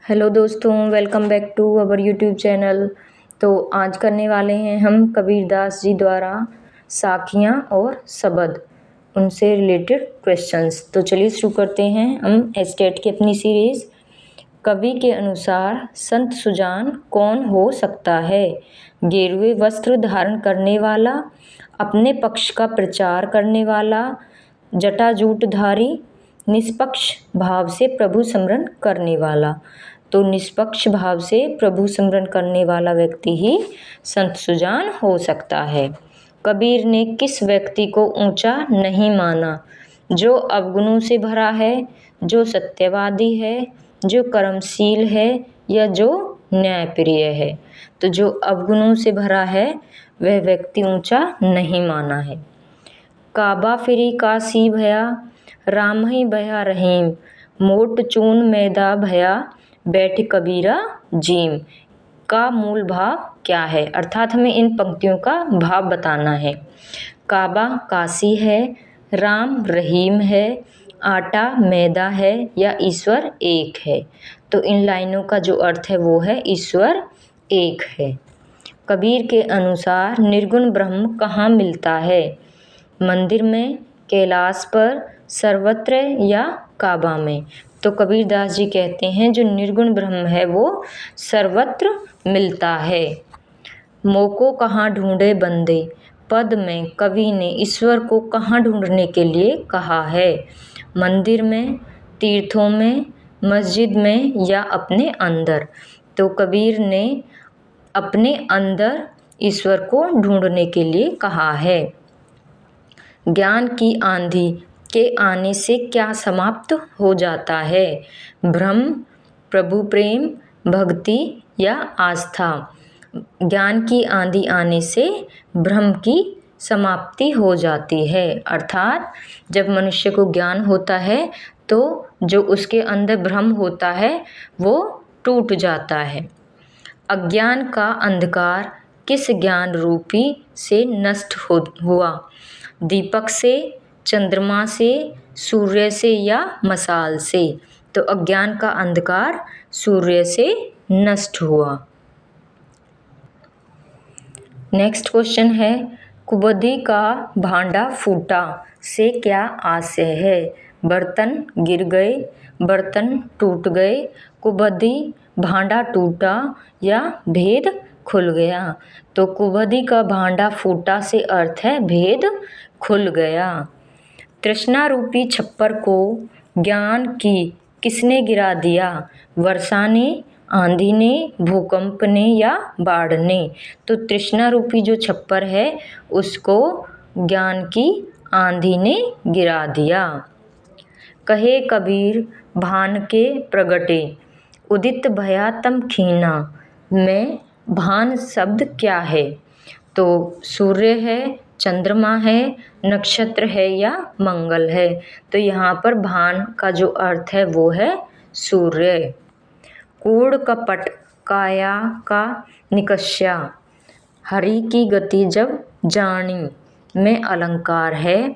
Hello दोस्तों, welcome back to our YouTube channel. तो आज करने वाले हैं हम कबीरदास जी द्वारा साखियाँ और शबद, उनसे रिलेटेड क्वेश्चंस। तो चलिए शुरू करते हैं हम एस्टेट की अपनी सीरीज़। कवि के अनुसार संत सुजान कौन हो सकता है? गेरुए वस्त्र धारण करने वाला, अपने पक्ष का प्रचार करने वाला, जटाजूटधारी, निष्पक्ष भाव से प्रभु सिमरन करने वाला। तो निष्पक्ष भाव से प्रभु सिमरन करने वाला व्यक्ति ही संत सुजान हो सकता है। कबीर ने किस व्यक्ति को ऊंचा नहीं माना? जो अवगुणों से भरा है, जो सत्यवादी है, जो कर्मशील है, या जो न्यायप्रिय है। तो जो अवगुणों से भरा है वह व्यक्ति ऊंचा नहीं माना है। काबा फिरी काशी भया, राम ही भया रहीम, मोट चून मैदा भया, बैठ कबीरा जीम। का मूल भाव क्या है? अर्थात हमें इन पंक्तियों का भाव बताना है। काबा काशी है, राम रहीम है, आटा मैदा है, या ईश्वर एक है। तो इन लाइनों का जो अर्थ है वो है ईश्वर एक है। कबीर के अनुसार निर्गुण ब्रह्म कहाँ मिलता है? मंदिर में, कैलाश पर, सर्वत्र, या काबा में। तो कबीरदास जी कहते हैं जो निर्गुण ब्रह्म है वो सर्वत्र मिलता है। मोको कहाँ ढूंढे बंदे, पद में कवि ने ईश्वर को कहाँ ढूंढने के लिए कहा है? मंदिर में, तीर्थों में, मस्जिद में, या अपने अंदर। तो कबीर ने अपने अंदर ईश्वर को ढूंढने के लिए कहा है। ज्ञान की आंधी के आने से क्या समाप्त हो जाता है? भ्रम, प्रभु प्रेम, भक्ति, या आस्था। ज्ञान की आंधी आने से भ्रम की समाप्ति हो जाती है। अर्थात जब मनुष्य को ज्ञान होता है तो जो उसके अंदर भ्रम होता है वो टूट जाता है। अज्ञान का अंधकार किस ज्ञान रूपी से नष्ट हुआ? दीपक से, चंद्रमा से, सूर्य से, या मशाल से। तो अज्ञान का अंधकार सूर्य से नष्ट हुआ। नेक्स्ट क्वेश्चन है, कुबधी का भांडा फूटा से क्या आशय है? बर्तन गिर गए, बर्तन टूट गए, कुबधी भांडा टूटा, या भेद खुल गया। तो कुबधी का भांडा फूटा से अर्थ है भेद खुल गया। तृष्णा रूपी छप्पर को ज्ञान की किसने गिरा दिया? वर्षा ने, आंधी ने, भूकंप ने, या बाढ़ ने। तो तृष्णा रूपी जो छप्पर है उसको ज्ञान की आंधी ने गिरा दिया। कहे कबीर भान के प्रगटे, उदित भया तम खीना, में भान शब्द क्या है? तो सूर्य है, चंद्रमा है, नक्षत्र है, या मंगल है। तो यहाँ पर भान का जो अर्थ है वो है सूर्य। कूढ़ कपट काया का निकष्या, हरि की गति जब जानी, में अलंकार है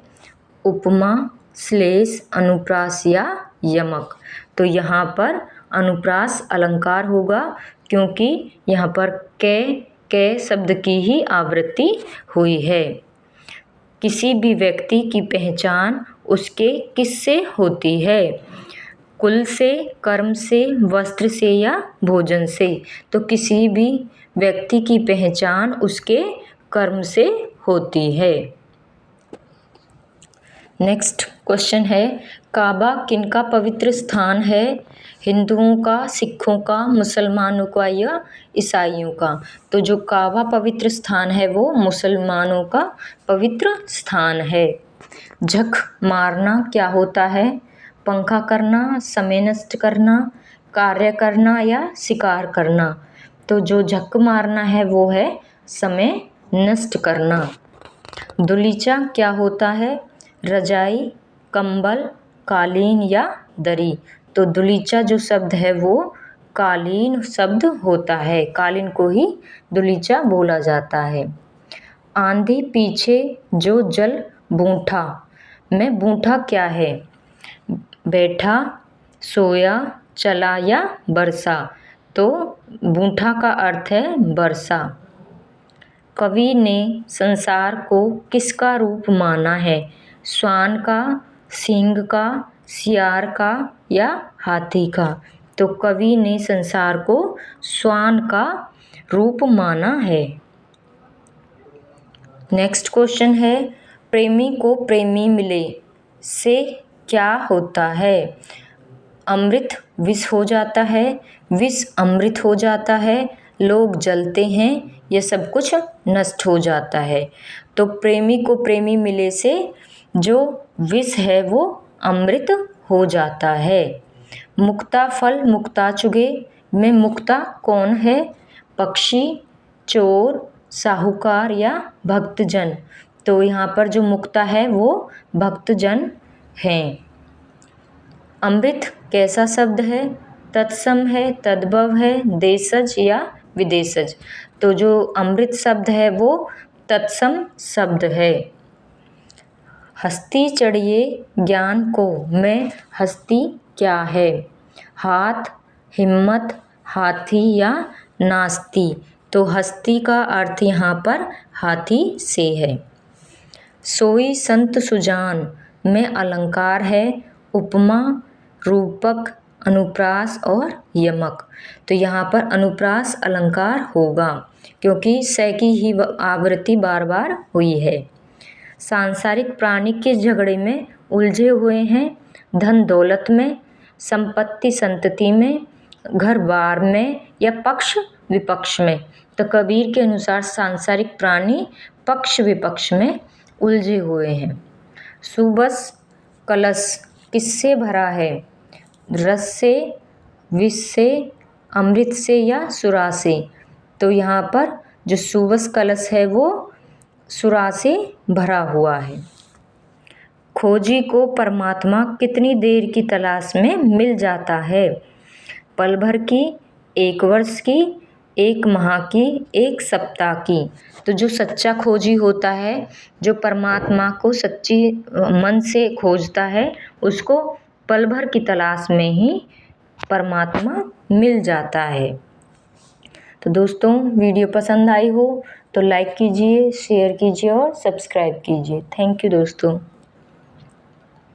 उपमा, श्लेष, अनुप्रास, या यमक। तो यहाँ पर अनुप्रास अलंकार होगा क्योंकि यहाँ पर के शब्द की ही आवृत्ति हुई है। किसी भी व्यक्ति की पहचान उसके किससे होती है? कुल से, कर्म से, वस्त्र से, या भोजन से। तो किसी भी व्यक्ति की पहचान उसके कर्म से होती है। नेक्स्ट क्वेश्चन है, काबा किनका पवित्र स्थान है? हिंदुओं का, सिखों का, मुसलमानों का, या ईसाइयों का? तो जो काबा पवित्र स्थान है वो मुसलमानों का पवित्र स्थान है। झक मारना क्या होता है? पंखा करना, समय नष्ट करना, कार्य करना, या शिकार करना। तो जो झक मारना है वो है समय नष्ट करना। दुलीचा क्या होता है? रजाई, कंबल, कालीन, या दरी। तो दुलीचा जो शब्द है वो कालीन शब्द होता है, कालीन को ही दुलीचा बोला जाता है। आंधी पीछे जो जल बूंठा, में बूंठा क्या है? बैठा, सोया, चला या बरसा, तो बूंठा का अर्थ है बरसा। कवि ने संसार को किसका रूप माना है? श्वान का, सिंह का, सियार का या हाथी का? तो कवि ने संसार को श्वान का रूप माना है। नेक्स्ट क्वेश्चन है, प्रेमी को प्रेमी मिले से क्या होता है? अमृत विष हो जाता है, विष अमृत हो जाता है, लोग जलते हैं, यह सब कुछ नष्ट हो जाता है। तो प्रेमी को प्रेमी मिले से जो विष है वो अमृत हो जाता है। मुक्ता फल मुक्ता चुगे में मुक्ता कौन है? पक्षी, चोर, साहूकार या भक्तजन? तो यहाँ पर जो मुक्ता है वो भक्तजन हैं। अमृत कैसा शब्द है? तत्सम है, तद्भव है, देशज या विदेशज? तो जो अमृत शब्द है वो तत्सम शब्द है। हस्ती चढ़िए ज्ञान को में हस्ती क्या है? हाथ, हिम्मत, हाथी या नास्ती? तो हस्ती का अर्थ यहाँ पर हाथी से है। सोई संत सुजान में अलंकार है उपमा, रूपक, अनुप्रास और यमक। तो यहाँ पर अनुप्रास अलंकार होगा क्योंकि से की ही आवृत्ति बार बार हुई है। सांसारिक प्राणी किस झगड़े में उलझे हुए हैं? धन दौलत में, संपत्ति संतति में, घर बार में या पक्ष विपक्ष में? तो कबीर के अनुसार सांसारिक प्राणी पक्ष विपक्ष में उलझे हुए हैं। सुबस कलश किससे भरा है? रस से, विष से, अमृत से या सुरा से? तो यहाँ पर जो सुबस कलश है वो सुरा से भरा हुआ है। खोजी को परमात्मा कितनी देर की तलाश में मिल जाता है? पल भर की, एक वर्ष की, एक माह की, एक सप्ताह की? तो जो सच्चा खोजी होता है, जो परमात्मा को सच्ची मन से खोजता है, उसको पल भर की तलाश में ही परमात्मा मिल जाता है। तो दोस्तों, वीडियो पसंद आई हो तो लाइक कीजिए, शेयर कीजिए और सब्सक्राइब कीजिए। थैंक यू दोस्तों।